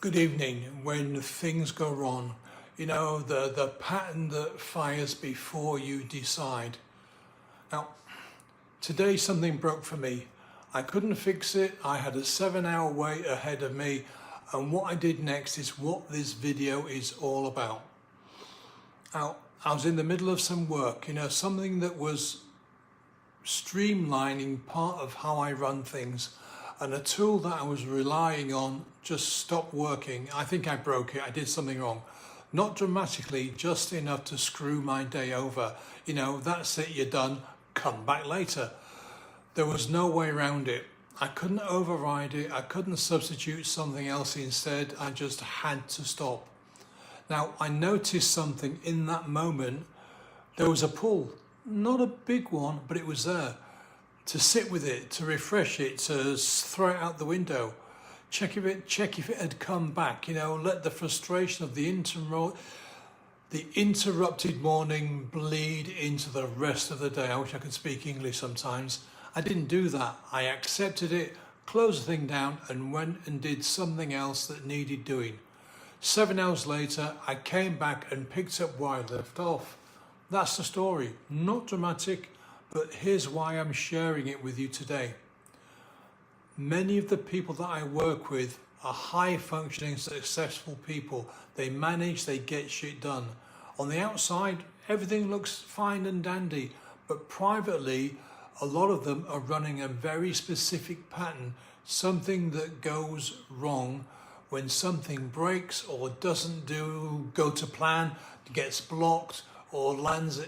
Good evening. When things go wrong, the pattern that fires before you decide. Now, today something broke for me. I couldn't fix it. I had a 7-hour wait ahead of me, and what I did next is what this video is all about. Now, I was in the middle of some work, something that was streamlining part of how I run things, and a tool that I was relying on just stopped working. I think I broke it. I did something wrong. Not dramatically, just enough to screw my day over. That's it, you're done. Come back later. There was no way around it. I couldn't override it. I couldn't substitute something else instead. I just had to stop. Now, I noticed something in that moment. There was a pull. Not a big one, but it was there. To sit with it, to refresh it, to throw it out the window, check if it had come back. Let the frustration of the interrupted morning bleed into the rest of the day. I wish I could speak English sometimes. I didn't do that. I accepted it, closed the thing down, and went and did something else that needed doing. 7 hours later, I came back and picked up where I left off. That's the story. Not dramatic, but here's why I'm sharing it with you today. Many of the people that I work with are high-functioning, successful people. They manage, they get shit done. On the outside, everything looks fine and dandy, but privately, a lot of them are running a very specific pattern, something that goes wrong when something breaks or doesn't go to plan, gets blocked, or lands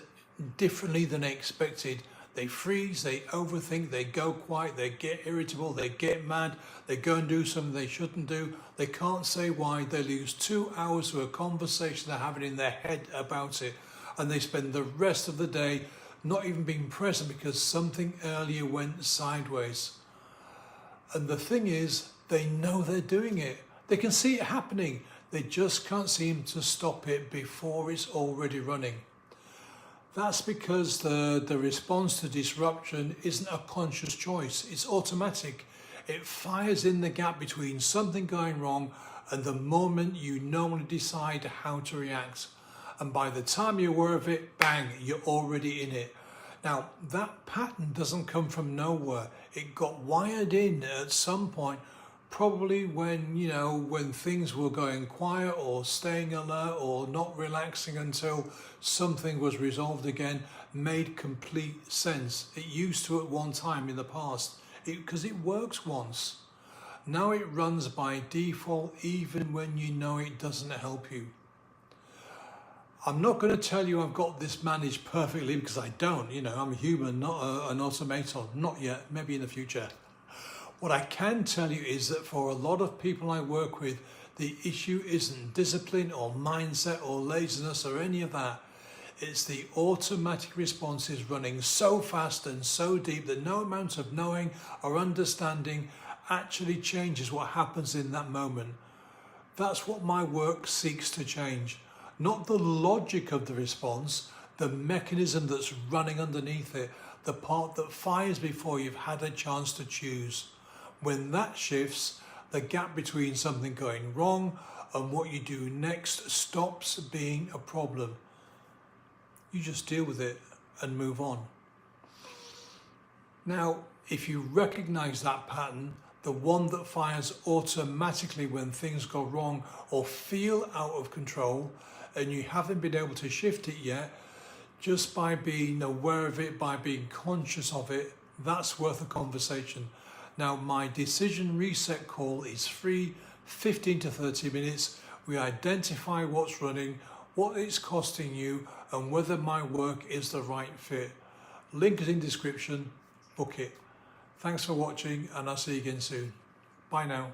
differently than expected. They freeze, they overthink, they go quiet, they get irritable, they get mad, they go and do something they shouldn't do. They can't say why. They lose 2 hours to a conversation they're having in their head about it, and they spend the rest of the day not even being present because something earlier went sideways. And the thing is, they know they're doing it. They can see it happening. They just can't seem to stop it before it's already running. That's because the response to disruption isn't a conscious choice. It's automatic. It fires in the gap between something going wrong and the moment you normally decide how to react. And by the time you're aware of it, bang, you're already in it. Now, that pattern doesn't come from nowhere. It got wired in at some point, probably when things were going quiet or staying alert or not relaxing until something was resolved again, made complete sense. It used to at one time in the past, because it works once. Now it runs by default even when you know it doesn't help you. I'm not going to tell you I've got this managed perfectly because I don't. I'm a human, not an automaton. Not yet, maybe in the future. What I can tell you is that for a lot of people I work with, the issue isn't discipline or mindset or laziness or any of that. It's the automatic responses running so fast and so deep that no amount of knowing or understanding actually changes what happens in that moment. That's what my work seeks to change. Not the logic of the response, the mechanism that's running underneath it, the part that fires before you've had a chance to choose. When that shifts, the gap between something going wrong and what you do next stops being a problem. You just deal with it and move on. Now, if you recognize that pattern, the one that fires automatically when things go wrong or feel out of control, and you haven't been able to shift it yet, just by being aware of it, by being conscious of it, that's worth a conversation. Now, my decision reset call is free, 15 to 30 minutes. We identify what's running, what it's costing you, and whether my work is the right fit. Link is in description, book it. Thanks for watching, and I'll see you again soon. Bye now.